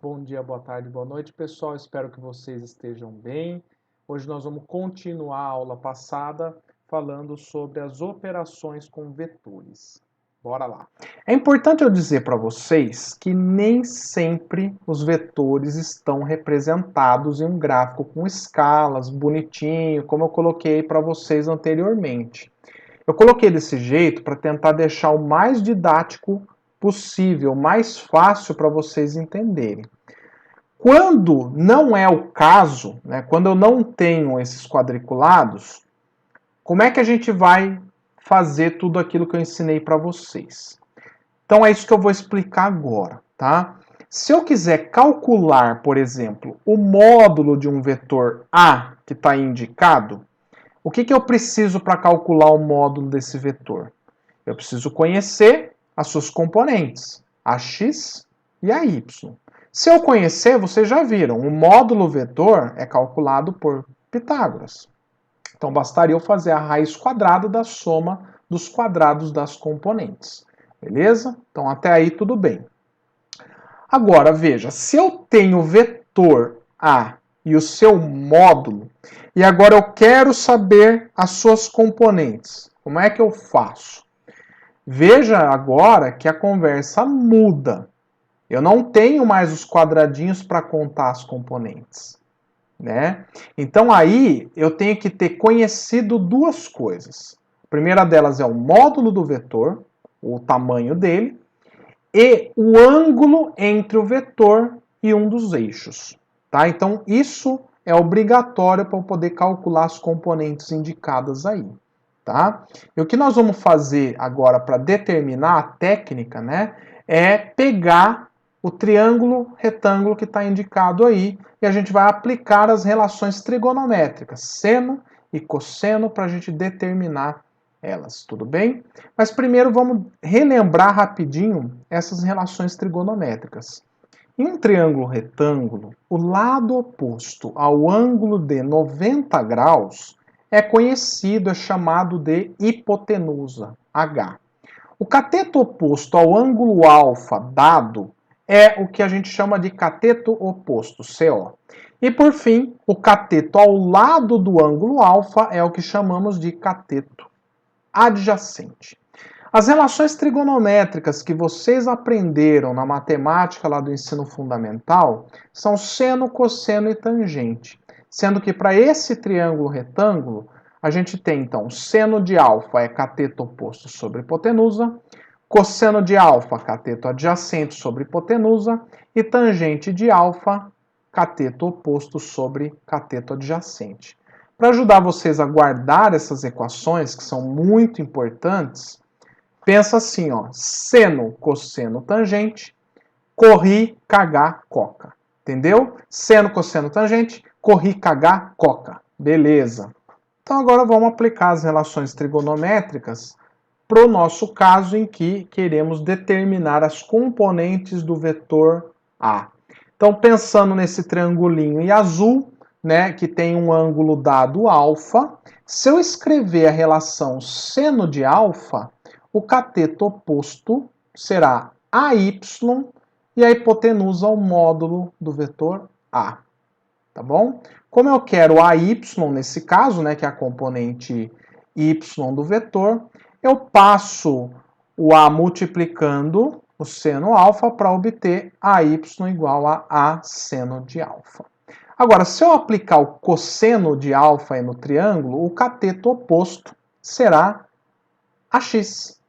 Bom dia, boa tarde, boa noite, pessoal. Espero que vocês estejam bem. Hoje nós vamos continuar a aula passada falando sobre as operações com vetores. Bora lá. É importante eu dizer para vocês que nem sempre os vetores estão representados em um gráfico com escalas, bonitinho, como eu coloquei para vocês anteriormente. Eu coloquei desse jeito para tentar deixar o mais didático possível, mais fácil para vocês entenderem. Quando não é o caso, né, quando eu não tenho esses quadriculados, como é que a gente vai fazer tudo aquilo que eu ensinei para vocês? Então é isso que eu vou explicar agora, tá? Se eu quiser calcular, por exemplo, o módulo de um vetor A que está indicado, o que eu preciso para calcular o módulo desse vetor? Eu preciso conhecer as suas componentes, a x e a y. Se eu conhecer, vocês já viram, o módulo vetor é calculado por Pitágoras. Então bastaria eu fazer a raiz quadrada da soma dos quadrados das componentes. Beleza? Então até aí tudo bem. Agora veja, se eu tenho o vetor A e o seu módulo, e agora eu quero saber as suas componentes, como é que eu faço? Veja agora que a conversa muda. Eu não tenho mais os quadradinhos para contar as componentes, né? Então aí eu tenho que ter conhecido duas coisas. A primeira delas é o módulo do vetor, o tamanho dele, e o ângulo entre o vetor e um dos eixos, tá? Então isso é obrigatório para eu poder calcular as componentes indicadas aí, tá? E o que nós vamos fazer agora para determinar a técnica, né, é pegar o triângulo retângulo que está indicado aí e a gente vai aplicar as relações trigonométricas, seno e cosseno, para a gente determinar elas, tudo bem? Mas primeiro vamos relembrar rapidinho essas relações trigonométricas. Em um triângulo retângulo, o lado oposto ao ângulo de 90 graus é conhecido, é chamado de hipotenusa, H. O cateto oposto ao ângulo alfa dado é o que a gente chama de cateto oposto, CO. E por fim, o cateto ao lado do ângulo alfa é o que chamamos de cateto adjacente. As relações trigonométricas que vocês aprenderam na matemática lá do ensino fundamental são seno, cosseno e tangente. Sendo que para esse triângulo retângulo, a gente tem então seno de alfa é cateto oposto sobre hipotenusa, cosseno de alfa, cateto adjacente sobre hipotenusa, e tangente de alfa, cateto oposto sobre cateto adjacente. Para ajudar vocês a guardar essas equações, que são muito importantes, pensa assim, ó, seno, cosseno, tangente, corri, cagar, coca. Entendeu? Seno, cosseno, tangente, corri, cagar, coca. Beleza. Então agora vamos aplicar as relações trigonométricas para o nosso caso em que queremos determinar as componentes do vetor A. Então pensando nesse triangulinho em azul, né, que tem um ângulo dado alfa, se eu escrever a relação seno de alfa, o cateto oposto será AY e a hipotenusa o módulo do vetor A. Tá bom? Como eu quero AY nesse caso, né, que é a componente Y do vetor, eu passo o A multiplicando o seno alfa para obter AY igual a A seno de alfa. Agora, se eu aplicar o cosseno de alfa no triângulo, o cateto oposto será AX.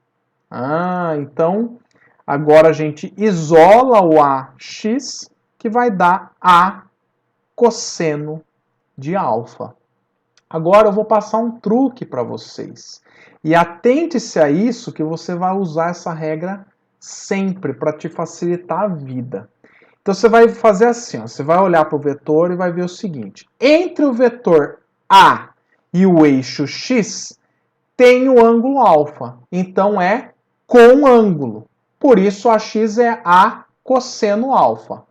Então, agora a gente isola o AX, que vai dar A cosseno de alfa. Agora eu vou passar um truque para vocês. E atente-se a isso, que você vai usar essa regra sempre para te facilitar a vida. Então você vai fazer assim, ó, você vai olhar para o vetor e vai ver o seguinte. Entre o vetor A e o eixo X, tem o ângulo alfa. Então é com ângulo. Por isso AX é A cosseno alfa.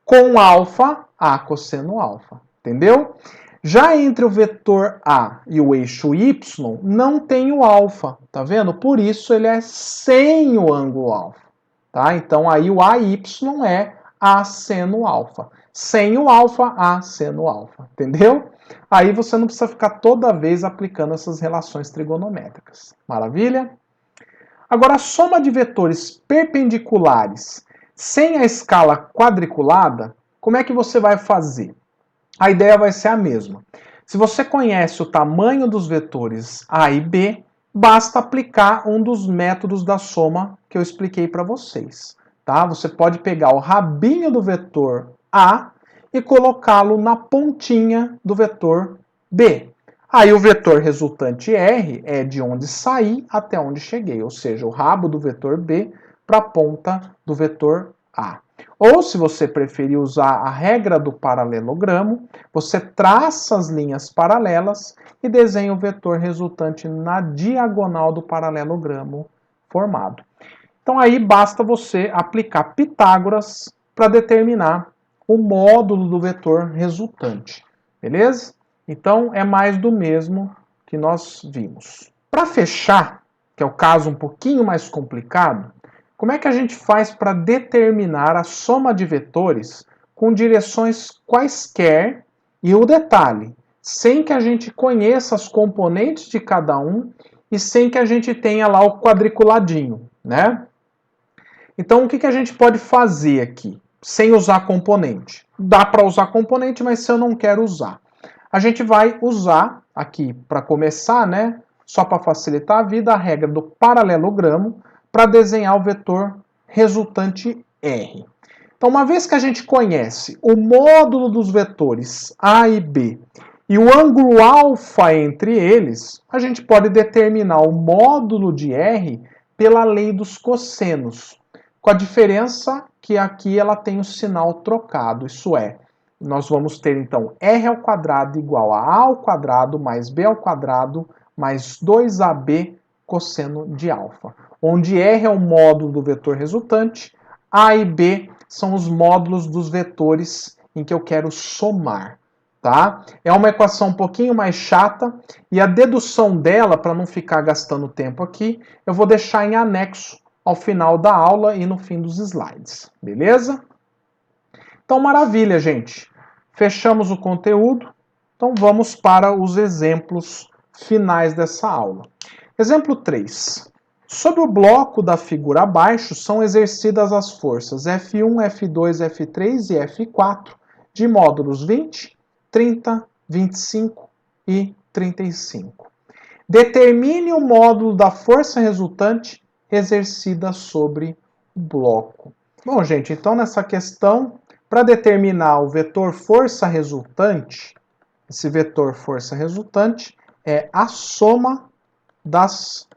Com alfa, A cosseno alfa. Entendeu? Já entre o vetor A e o eixo Y, não tem o alfa, tá vendo? Por isso ele é sem o ângulo alfa, tá? Então aí o AY é A seno alfa. Sem o alfa, A seno alfa. Entendeu? Aí você não precisa ficar toda vez aplicando essas relações trigonométricas. Maravilha? Agora, a soma de vetores perpendiculares sem a escala quadriculada, como é que você vai fazer? A ideia vai ser a mesma. Se você conhece o tamanho dos vetores A e B, basta aplicar um dos métodos da soma que eu expliquei para vocês. Tá? Você pode pegar o rabinho do vetor A e colocá-lo na pontinha do vetor B. Aí o vetor resultante R é de onde saí até onde cheguei, ou seja, o rabo do vetor B para a ponta do vetor A. Ou, se você preferir usar a regra do paralelogramo, você traça as linhas paralelas e desenha o vetor resultante na diagonal do paralelogramo formado. Então aí basta você aplicar Pitágoras para determinar o módulo do vetor resultante, beleza? Então é mais do mesmo que nós vimos. Para fechar, que é o caso um pouquinho mais complicado, como é que a gente faz para determinar a soma de vetores com direções quaisquer e o detalhe, sem que a gente conheça as componentes de cada um e sem que a gente tenha lá o quadriculadinho, né? Então, o que a gente pode fazer aqui, sem usar componente? Dá para usar componente, mas se eu não quero usar. A gente vai usar aqui, para começar, né, só para facilitar a vida, a regra do paralelogramo para desenhar o vetor resultante R. Então, uma vez que a gente conhece o módulo dos vetores A e B e o ângulo alfa entre eles, a gente pode determinar o módulo de R pela lei dos cossenos, com a diferença que aqui ela tem o sinal trocado, isso é, nós vamos ter então R ao quadrado igual a ao quadrado mais B ao quadrado mais 2AB cosseno de alfa, onde R é o módulo do vetor resultante, A e B são os módulos dos vetores em que eu quero somar. Tá? É uma equação um pouquinho mais chata e a dedução dela, para não ficar gastando tempo aqui, eu vou deixar em anexo ao final da aula e no fim dos slides, beleza? Então, maravilha, gente. Fechamos o conteúdo, então vamos para os exemplos finais dessa aula. Exemplo 3. Sobre o bloco da figura abaixo, são exercidas as forças F1, F2, F3 e F4 de módulos 20, 30, 25 e 35. Determine o módulo da força resultante exercida sobre o bloco. Bom, gente, então nessa questão, para determinar o vetor força resultante, esse vetor força resultante é a soma das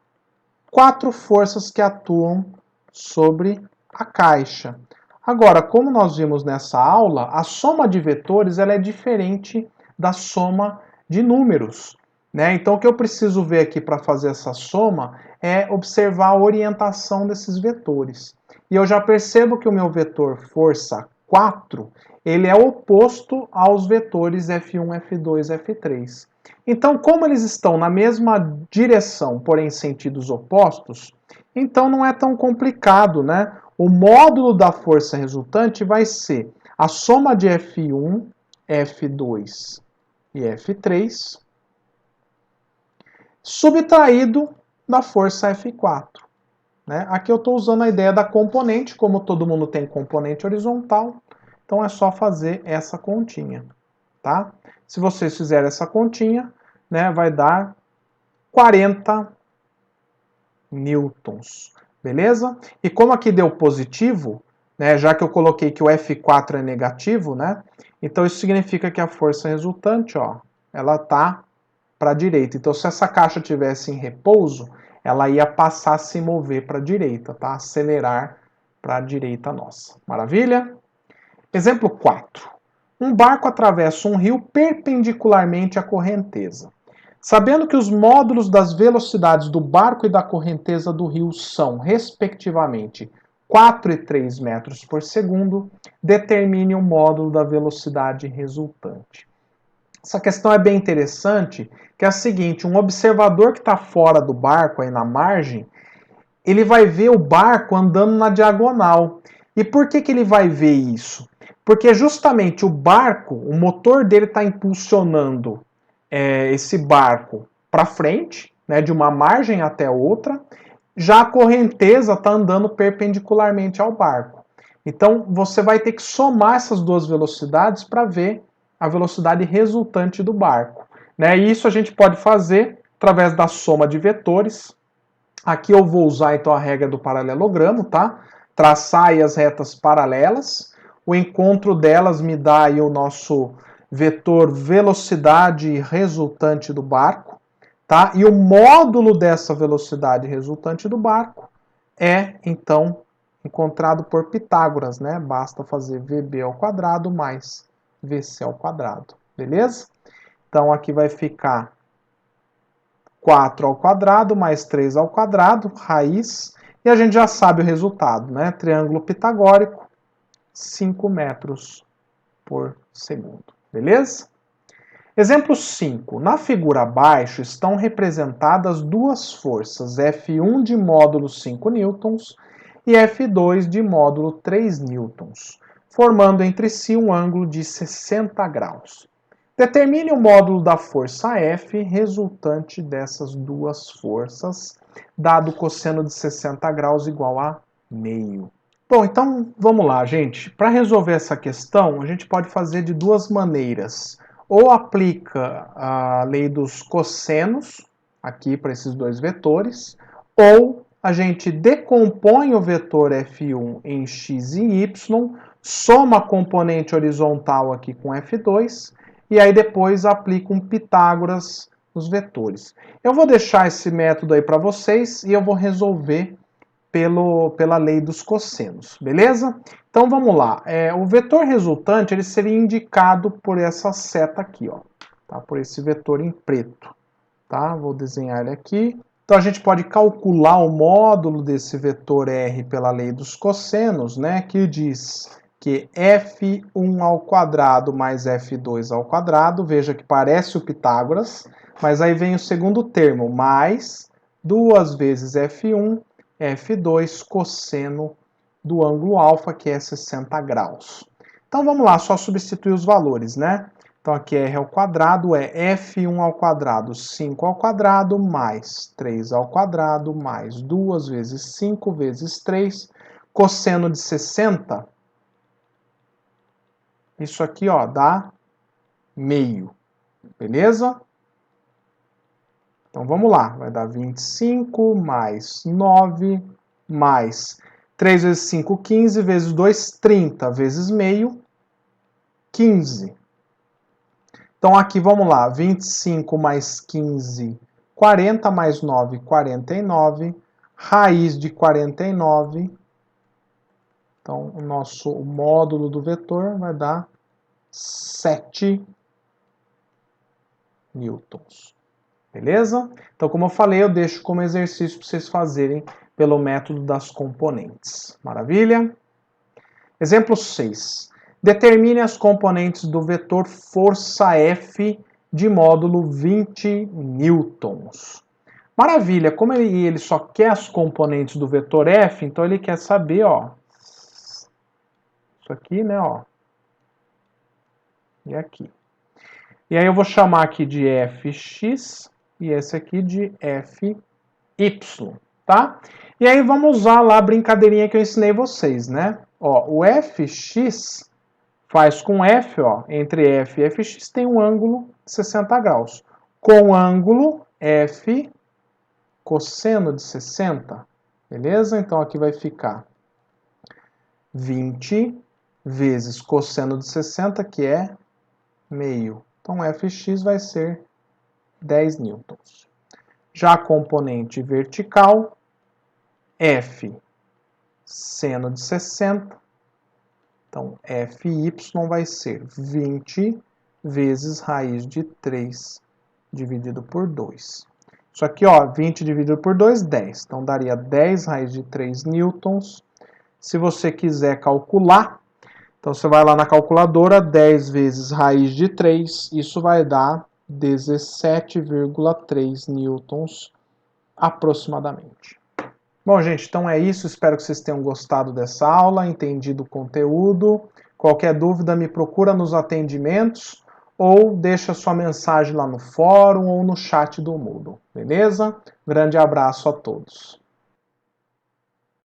4 forças que atuam sobre a caixa. Agora, como nós vimos nessa aula, a soma de vetores ela é diferente da soma de números, né? Então, o que eu preciso ver aqui para fazer essa soma é observar a orientação desses vetores. E eu já percebo que o meu vetor força 4, ele é oposto aos vetores F1, F2, F3. Então, como eles estão na mesma direção, porém em sentidos opostos, então não é tão complicado, né? O módulo da força resultante vai ser a soma de F1, F2 e F3 subtraído da força F4. Né? Aqui eu estou usando a ideia da componente, como todo mundo tem componente horizontal, então é só fazer essa continha. Tá? Se vocês fizerem essa continha, né, vai dar 40 newtons. Beleza? E como aqui deu positivo, né, já que eu coloquei que o F4 é negativo, né, então isso significa que a força resultante, ó, ela está para a direita. Então, se essa caixa tivesse em repouso, ela ia passar a se mover para a direita, tá? Acelerar para a direita nossa. Maravilha? Exemplo 4. Um barco atravessa um rio perpendicularmente à correnteza. Sabendo que os módulos das velocidades do barco e da correnteza do rio são, respectivamente, 4 e 3 metros por segundo, determine o módulo da velocidade resultante. Essa questão é bem interessante, que é a seguinte, um observador que está fora do barco, aí na margem, ele vai ver o barco andando na diagonal. E por que ele vai ver isso? Porque justamente o barco, o motor dele está impulsionando esse barco para frente, né, de uma margem até outra, já a correnteza está andando perpendicularmente ao barco. Então você vai ter que somar essas duas velocidades para ver a velocidade resultante do barco. Né? E isso a gente pode fazer através da soma de vetores. Aqui eu vou usar então a regra do paralelogramo, tá? Traçar aí as retas paralelas. O encontro delas me dá aí o nosso vetor velocidade resultante do barco, tá? E o módulo dessa velocidade resultante do barco é, então, encontrado por Pitágoras, né? Basta fazer VB ao quadrado mais VC ao quadrado, beleza? Então aqui vai ficar 4 ao quadrado mais 3 ao quadrado, raiz, e a gente já sabe o resultado, né? Triângulo pitagórico, 5 metros por segundo, beleza? Exemplo 5. Na figura abaixo estão representadas duas forças, F1 de módulo 5 newtons e F2 de módulo 3 newtons, formando entre si um ângulo de 60 graus. Determine o módulo da força F resultante dessas duas forças, dado o cosseno de 60 graus igual a meio. Bom, então vamos lá, gente. Para resolver essa questão, a gente pode fazer de duas maneiras. Ou aplica a lei dos cossenos, aqui para esses dois vetores, ou a gente decompõe o vetor F1 em x e y, soma a componente horizontal aqui com F2, e aí depois aplica um Pitágoras nos vetores. Eu vou deixar esse método aí para vocês e eu vou resolver pela lei dos cossenos, beleza? Então vamos lá. O vetor resultante ele seria indicado por essa seta aqui, ó, tá? Por esse vetor em preto, tá? Vou desenhar ele aqui. Então a gente pode calcular o módulo desse vetor R pela lei dos cossenos, né? Que diz que F1 ao quadrado mais F2 ao quadrado, veja que parece o Pitágoras, mas aí vem o segundo termo, mais 2 vezes F1 F2 cosseno do ângulo alfa, que é 60 graus. Então vamos lá, só substituir os valores, né? Então aqui R ao quadrado é F1 ao quadrado, 5 ao quadrado, mais 3 ao quadrado, mais 2 vezes 5 vezes 3, cosseno de 60. Isso aqui, ó, dá meio, beleza? Então vamos lá, vai dar 25 mais 9 mais 3 vezes 5, 15, vezes 2, 30, vezes meio, 15. Então aqui vamos lá, 25 mais 15, 40 mais 9, 49, raiz de 49. Então o nosso módulo do vetor vai dar 7 newtons. Beleza? Então, como eu falei, eu deixo como exercício para vocês fazerem pelo método das componentes. Maravilha? Exemplo 6. Determine as componentes do vetor força F de módulo 20 newtons. Maravilha, como ele só quer as componentes do vetor F, então ele quer saber, ó, isso aqui, né, ó, e aqui. E aí eu vou chamar aqui de Fx e esse aqui de Fy, tá? E aí vamos usar lá a brincadeirinha que eu ensinei vocês, né? Ó, o Fx faz com F, ó, entre F e Fx tem um ângulo de 60 graus. Com ângulo F cosseno de 60, beleza? Então aqui vai ficar 20 vezes cosseno de 60, que é meio. Então Fx vai ser 10 newtons. Já a componente vertical, F seno de 60, então Fy vai ser 20 vezes raiz de 3 dividido por 2. Isso aqui, ó, 20 dividido por 2, 10. Então daria 10 raiz de 3 newtons. Se você quiser calcular, então você vai lá na calculadora, 10 vezes raiz de 3, isso vai dar 17,3 newtons aproximadamente. Bom, gente, então é isso. Espero que vocês tenham gostado dessa aula, entendido o conteúdo. Qualquer dúvida, me procura nos atendimentos ou deixa sua mensagem lá no fórum ou no chat do Moodle, beleza? Grande abraço a todos.